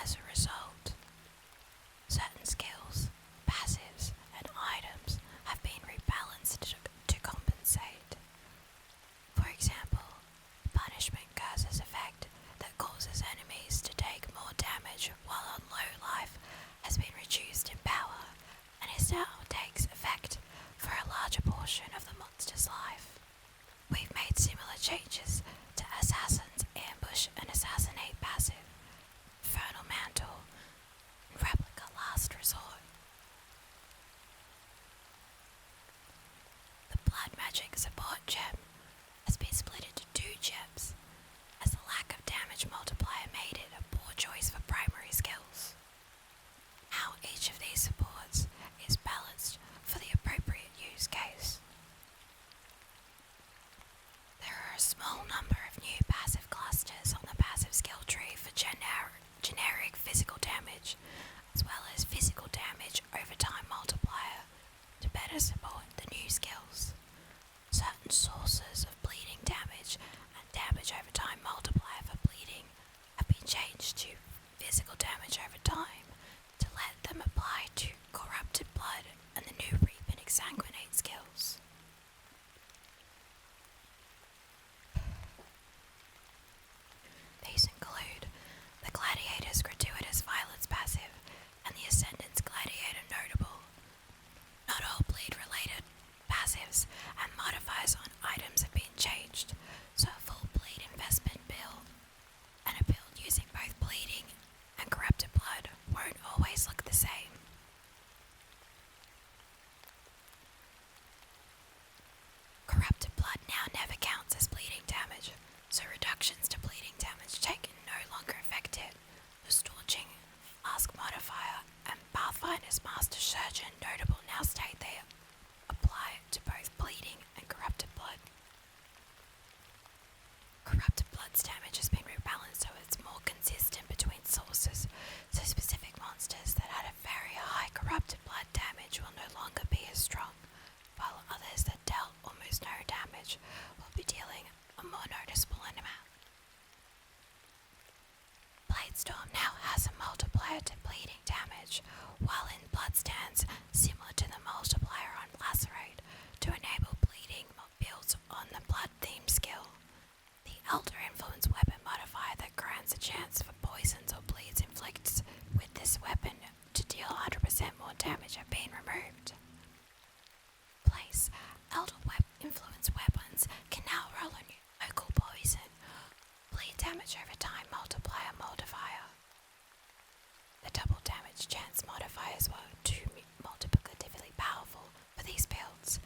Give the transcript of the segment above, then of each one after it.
As a result, certain skills, passives, and items have been rebalanced to compensate. For example, punishment curses effect that causes enemies to take more damage while on low life has been reduced in power and is now takes effect for a larger portion of the monster's life. We've made similar changes to Assassin's Ambush and Assassinate passive, Infernal Mantle, and Replica Last Resort. The Blood Magic Support Gem has been split into 2 gems, as the lack of damage multiplier made it a poor choice for primary skills. How each of these supports is balanced for the appropriate use case. There are a small number of new passive clusters on the passive skill tree for generic physical damage, as well as physical damage over time multiplier to better support the new skills. Certain sources of bleeding damage and damage over time multiplier for bleeding have been changed to physical damage over time to let them apply to corrupted blood and the new Reap and Exsanguinate skills. These include the Gladiator's Gratuitous Violence passive and the Ascendant's Gladiator Notable. Not all bleed-related passives and modifiers on items have been changed, so a full bleed investment build and a build using both bleeding and corrupted blood won't always look the same. Corrupted blood now never counts as bleeding damage, so reductions to bleeding damage taken no longer affected. The Staunching Flask modifier and Pathfinder's Master Surgeon Notable now state they apply to both bleeding and corrupted blood. Corrupted blood's damage has been rebalanced so it's more consistent between sources, so specific monsters that had a very high corrupted blood damage will no longer be as strong, while others that dealt almost no damage will be dealing a more noticeable amount. Bladestorm now has a multiplier to bleeding damage, while in Bloodstance, similar to the multiplier on Lacerate, to enable bleeding builds on the blood theme skill. The Elder Influence weapon modifier that grants a chance for poisons or bleeds inflicts with this weapon to deal 100% more damage have been removed. Place Elder Influence weapons can now roll a new local poison, bleed damage over time multiplier modifier. The double damage chance modifiers were too multiplicatively powerful for these builds,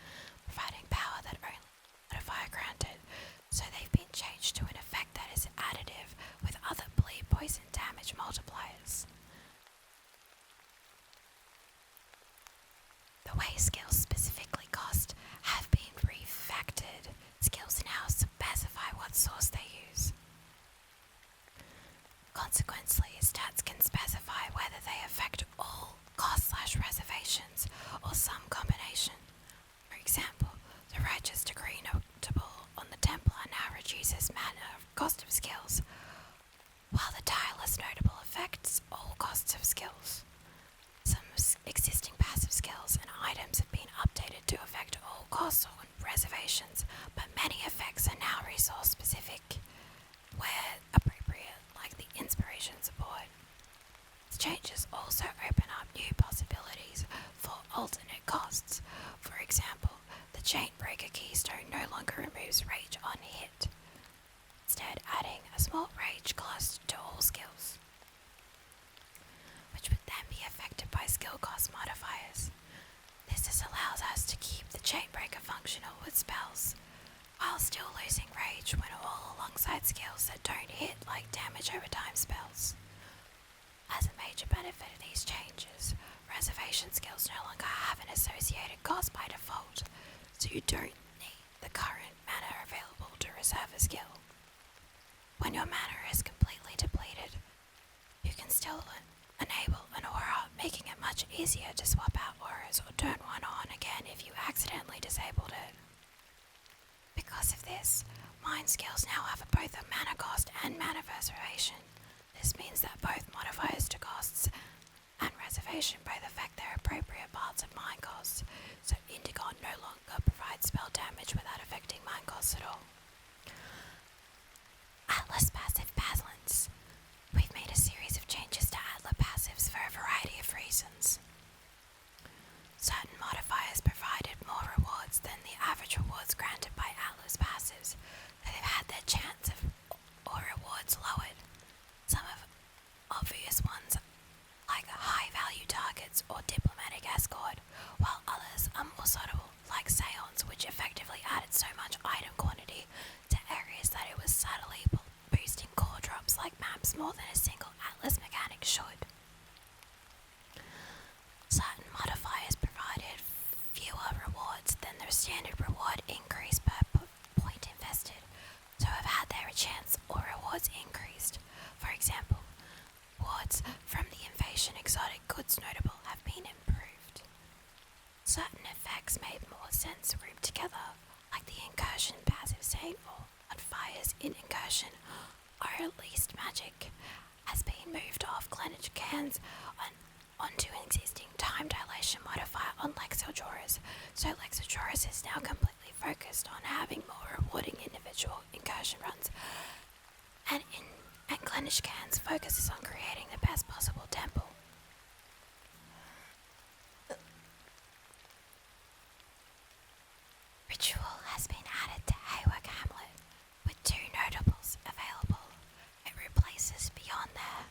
providing power that only modifier granted, so they've been changed to an effect that is additive with other bleed poison damage multipliers. The way skills specifically cost have been refactored. Skills now specify what source they use. Consequently, stats can specify whether they affect all cost/reservations or some combination. For example, the Righteous Decree Notable on the Templar now reduces mana cost of skills, while the Tireless Notable affects all costs of skills. Some existing passive skills and items have been updated to affect all costs or reservations, but many effects are now resource specific, where appropriate, like the Inspiration support. These changes also open up new possibilities for alternate costs. For example, the Chainbreaker Keystone no longer removes rage on hit, instead adding a small rage cost to all skills, which would then be affected by skill cost modifiers. This allows us to keep the Chainbreaker functional with spells, while still losing rage when all alongside skills that don't hit like damage over time spells. As a major benefit of these changes, reservation skills no longer have an associated cost by default, so you don't need the current mana available to reserve a skill. When your mana is completely depleted, you can still enable an aura, making it much easier to swap out auras or turn one on again if you accidentally disabled it. Because of this, mind skills now have both a mana cost and mana preservation. This means that both modifiers to stats from the invasion exotic goods notable have been improved. Certain effects made more sense grouped together, like the incursion passive save or modifiers in incursion, or at least magic, has been moved off clenched cans onto an existing time dilation modifier on Lexosaurus, so Lexosaurus is now completely focused on having more rewarding individual incursion runs, and clenched cans focuses on creating the best possible temple. Ritual has been added to Haywork Hamlet, with 2 notables available. It replaces Beyond There.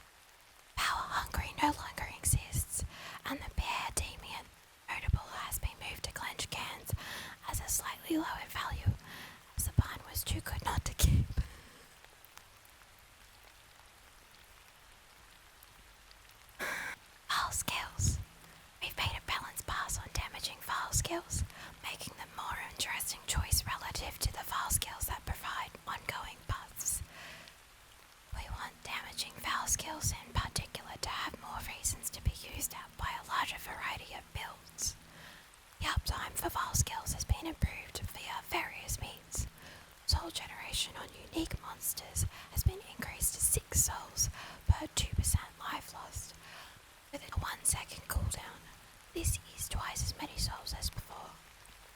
Power Hungry no longer exists, and the Parademian notable has been moved to clenched cans as a slightly lower value, as the pun was too good not to keep. File skills. We've made a balanced pass on damaging file skills, making them more interesting choice relative to the file skills that provide ongoing buffs. We want damaging file skills in particular to have more reasons to be used out by a larger variety of builds. The uptime for file skills has been improved via various means. Soul generation on unique monsters has been increased to 6 souls per 2% life lost, with a 1-second cooldown. This is twice as many souls as before.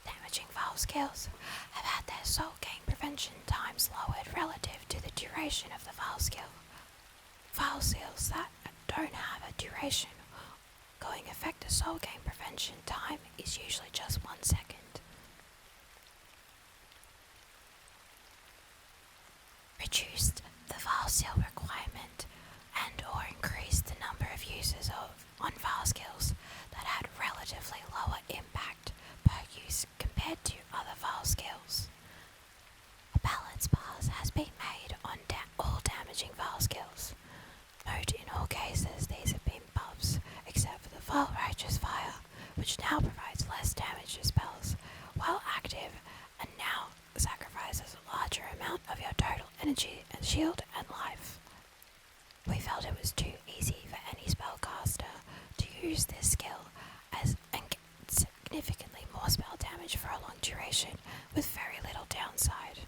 Damaging file skills have had their soul gain prevention times lowered relative to the duration of the file skill. File skills that don't have a duration going effect, the soul gain prevention time is usually just 1 second. Reduced the file skill requirement and or increased the number of users on file skills that had relatively lower impact per use compared to other file skills. A balance pass has been made on all damaging file skills. Note in all cases these have been buffs, except for the File Righteous Fire, which now provides less damage to spells while active and now sacrifices a larger amount of your total energy and shield and life. We felt it was too easy for any spellcaster to use this skill and get significantly more spell damage for a long duration with very little downside.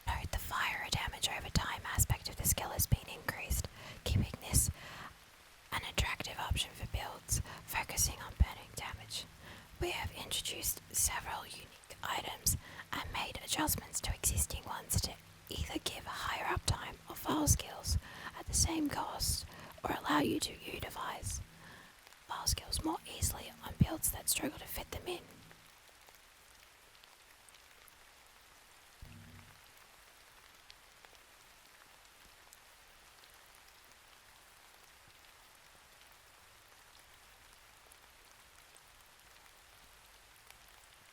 Note the fire damage over time aspect of the skill has been increased, keeping this an attractive option for builds focusing on burning damage. We have introduced several unique items and made adjustments to existing ones to either give a higher uptime of file skills at the same cost or allow you to utilize file skills more easily on builds that struggle to fit them in.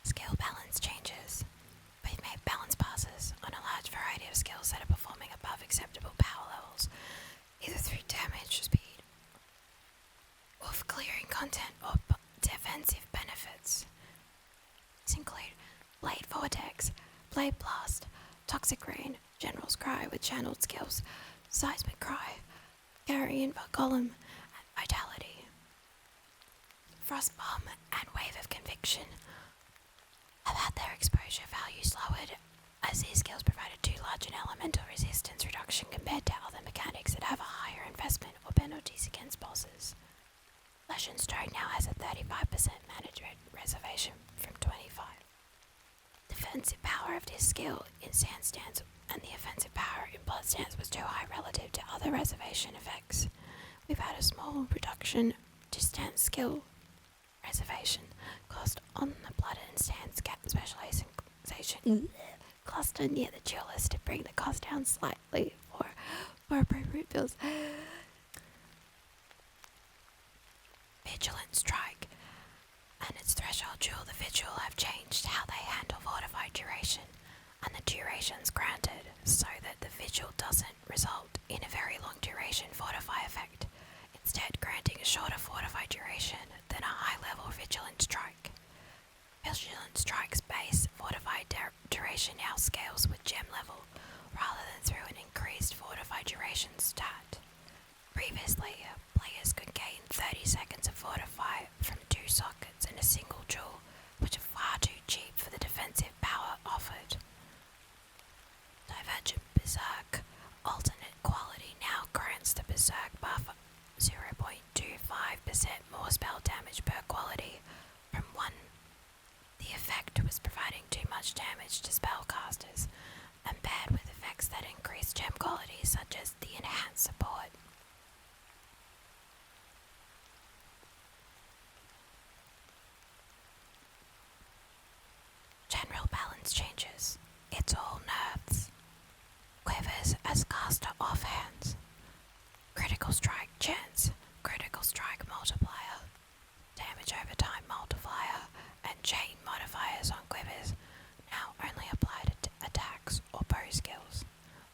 Skill balance changes. We've made balance passes on a large variety of skills that are performing above acceptable power levels, either through damage, speed, or for clearing content or defensive benefits. These include Blade Vortex, Blade Blast, Toxic Rain, General's Cry with channeled skills, Seismic Cry, Carrion Golem, and Vitality. Frost Bomb and Wave of Conviction have had their exposure values lowered, as these skills provided too large an elemental resistance reduction compared to other mechanics that have a higher investment or penalties against bosses. Flesh and Stone now has a 35% management reservation from 25. Defensive power of this skill in Sandstance and the offensive power in Bloodstance was too high relative to other reservation effects. We've had a small reduction to stance skill reservation cost on the Blood and Stance specialization cluster near the duelist to bring the cost down slightly for appropriate builds. Vigilant Strike and its threshold jewel, the Vigil, have changed how they handle fortified duration and the durations granted so that the Vigil doesn't result in a very long duration fortify effect, instead granting a shorter fortified duration than a high-level Vigilant Strike. Vigilant Strike's base fortified duration now scales with gem level rather than through an increase Previously, players could gain 30 seconds of fortify from 2 sockets in a single duel, which are far too cheap for the defensive power offered. Divergent Berserk alternate quality now grants the Berserk buff 0.25% more spell damage per quality from 1. The effect was providing too much damage to spellcasters, and paired with effects that increase gem quality such as the enhanced support. General balance changes. It's all nerfs. Quivers as caster offhands. Critical strike chance, critical strike multiplier, damage over time multiplier, and chain modifiers on quivers now only apply to attacks or bow skills.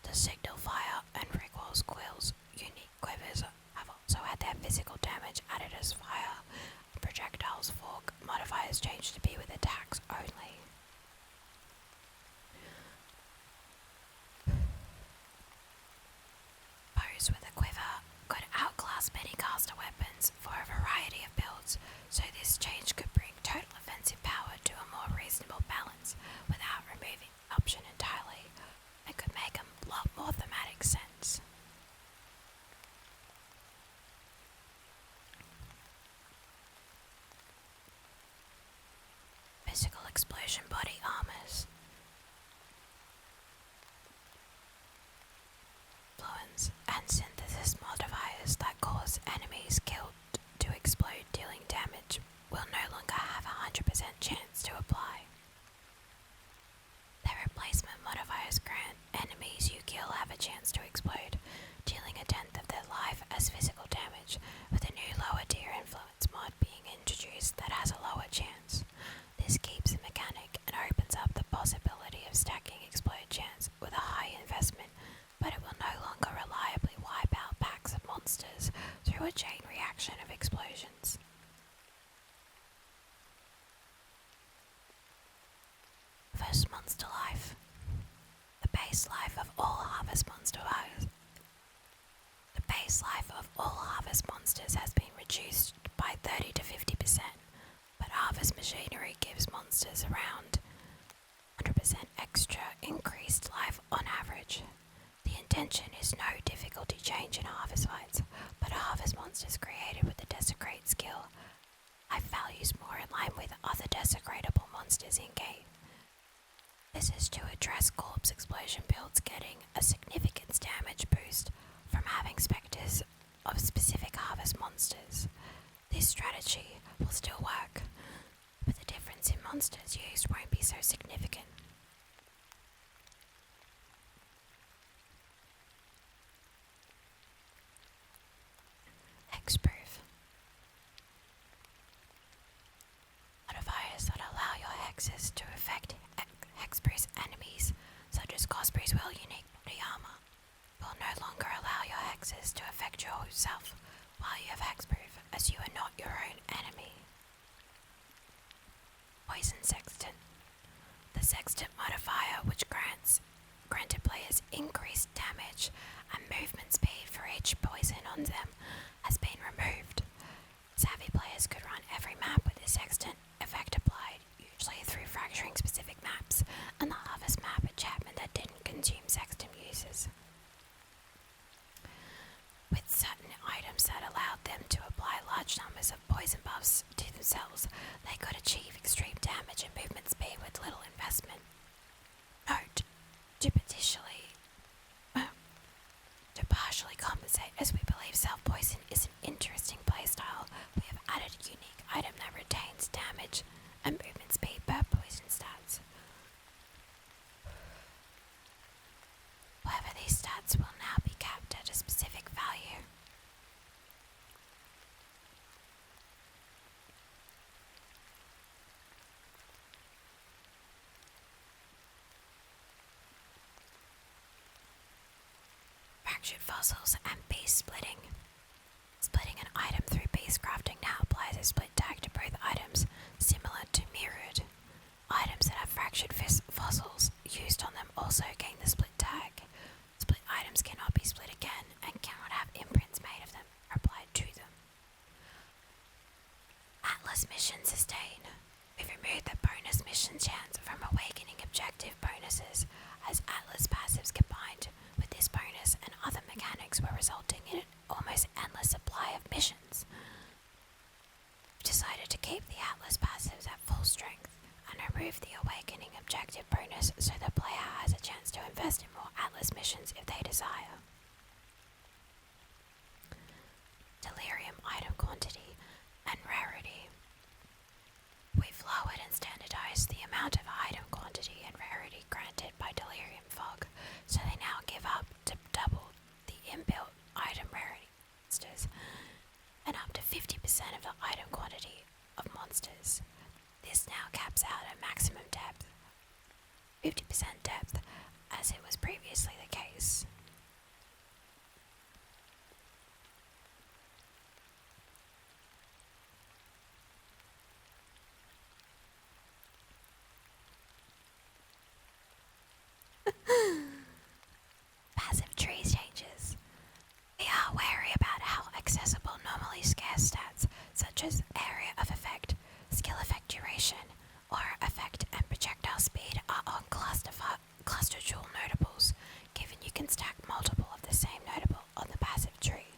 The signal fire and Rigwell's quills unique quivers have also had their physical damage added as fire. Projectiles fork modifiers changed to be with attacks only. Bows with a quiver could outclass many caster weapons for a variety of builds, so this change could bring total offensive power to a more reasonable balance without removing the option entirely. It could make a lot more thematic sense. Physical explosion body armors. Influence and synthesis modifiers that cause enemies killed to explode dealing damage will no longer have a 100% chance to apply. Their replacement modifiers grant enemies you kill have a chance to explode, dealing a tenth of their life as physical damage, with a new lower tier influence mod being introduced that has a lower chance. This keeps the mechanic and opens up the possibility of stacking explode chance with a high investment, but it will no longer reliably wipe out packs of monsters through a chain reaction of explosions. First monster life. The base life of all harvest monsters has been reduced by 30 to 50%, but harvest machinery gives monsters around 100% extra increased life on average. The intention is no difficulty change in harvest fights, but harvest monsters created with the desecrate skill life values more in line with other desecratable monsters in game. This is to address corpse explosion builds getting a significant damage boost from having specters of specific harvest monsters. This strategy will still work, but the difference in monsters used won't be so significant. Hexproof. Modifiers that allow your hexes to affect hexproof enemies, such as Cosprey's Will unique body armor, will no longer allow your hexes to affect yourself while you have hexproof, as you are not your own enemy. Poison Sexton. The Sexton modifier, which granted players increased damage and movement speed for each poison on them, has been removed. Savvy players could run every map with the Sexton effect applied, usually through fracturing specific maps, and the Harvest map enchantment that didn't consume Sexton uses. With certain items that allowed them to apply large numbers of poison buffs to themselves, they could achieve extreme damage and movement speed with little investment. Note, to partially compensate, as we believe self-poison is an interesting playstyle, we have added a unique item that retains damage and movement speed per poison stats. However, these stats will now be capped at a specific value. Fractured fossils and beast splitting. Splitting an item through beast crafting now applies a split tag to both items, similar to mirrored. Items that have fractured fossils used on them also gain the split tag. Split items cannot be split again and cannot have imprints made of them effects were resulting in an almost endless supply of missions. We've decided to keep the Atlas passives at full strength and remove the Awakening objective bonus so the player has a chance to invest in more Atlas missions if they desire. Delirium item quantity and rarity. We've lowered and standardized the amount of item quantity and rarity granted by Delirium Fog, so they now give up to double the inbuilt item rarity monsters and up to 50% of the item quantity of monsters. This now caps out at maximum depth, 50% depth, as it was previously the case. Passive trees changes. We are wary about how accessible normally scarce stats such as area of effect, skill effect duration, or effect and projectile speed are on cluster jewel notables, given you can stack multiple of the same notable on the passive tree.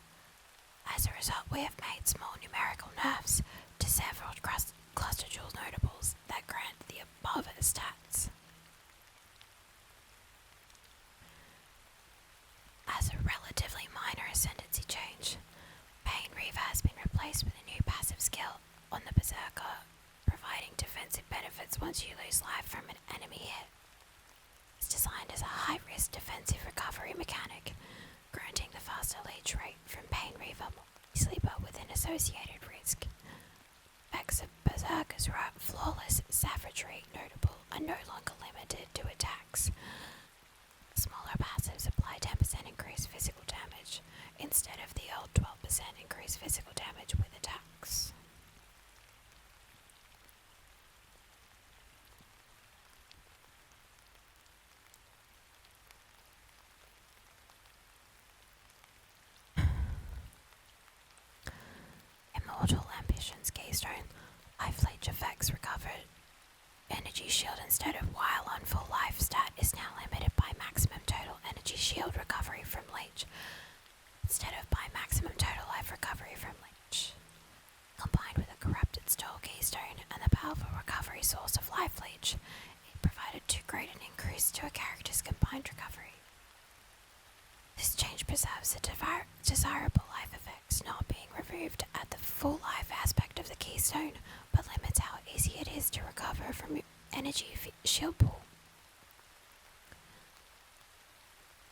As a result, we have made small numerical nerfs to several cluster jewel notables that grant the above stats. As a relatively minor ascendancy change, Pain Reaver has been replaced with a new passive skill on the Berserker, providing defensive benefits once you lose life from an enemy hit. It's designed as a high-risk defensive recovery mechanic, granting the faster leech rate from Pain Reaver more easily but with an associated risk. Effects of Berserker's flawless savagery notable are no longer limited to attacks. Smaller passives apply 10% increased physical damage instead of the old 12% increased physical damage with attacks. Immortal Ambitions Keystone. Life leech effects recovered. Energy shield instead of while on full life stat is now limited by maximum total energy shield recovery from leech instead of by maximum total life recovery from leech. Combined with a corrupted stole keystone and the powerful recovery source of life leech, it provided too great an increase to a character's combined recovery. This change preserves the desirable life effects not being removed at the full life aspect of the keystone, but limits how easy it is to recover from your energy shield pool.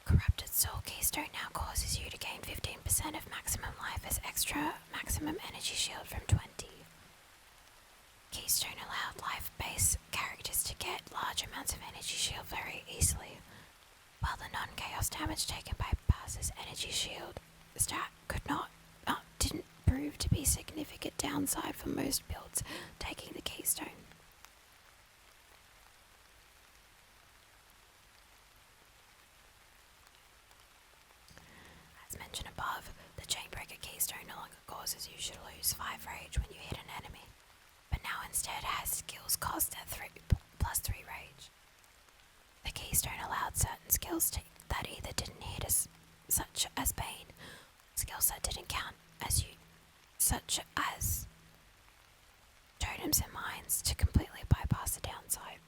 Corrupted Soul Keystone now causes you to gain 15% of maximum life as extra maximum energy shield from 20. Keystone allowed life-based characters to get large amounts of energy shield very easily, while the non-chaos damage taken by Pass's energy shield stat didn't prove to be significant downside for most builds taking the keystone. As mentioned above, the Chainbreaker keystone no longer causes you to lose 5 rage when you hit an enemy, but now instead has skills cost at plus 3 rage. The keystone allowed certain skills that either didn't hit us, such as Bane, skills that didn't count as you, such as totems and mines, to completely bypass the downside.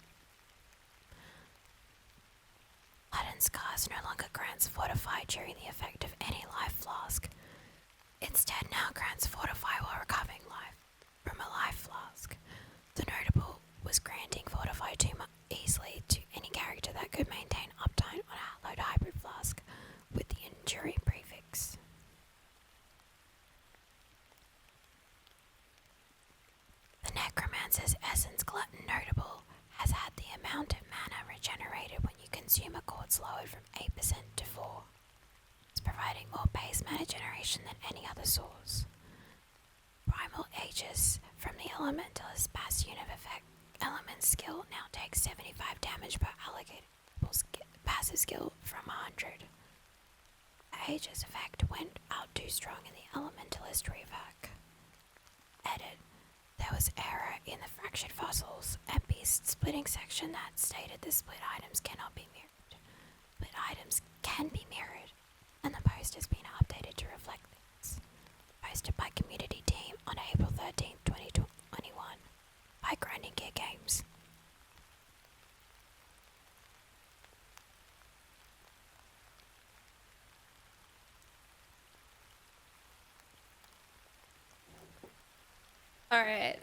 Blood and Scars no longer grants Fortify during the effect of any life flask. Instead now grants Fortify while recovering life from a life flask. The notable was granting Fortify too easily to any character that could maintain uptime on a hallowed hybrid flask with the enduring prefix. The Necromancer's Essence Glutton notable has had the amount of mana regenerated when you consume a quartz lowered from 8% to 4%. It's providing more base mana generation than any other source. Primal Aegis from the Elementalist Bastion of Effect element skill now takes 75 damage per allocated passive skill from 100. The Aegis effect went out too strong in the Elementalist rework. Edit. There was error in the Fractured Fossils and Beast splitting section that stated the split items cannot be mirrored. Split items can be mirrored, and the post has been like running gear games. All right.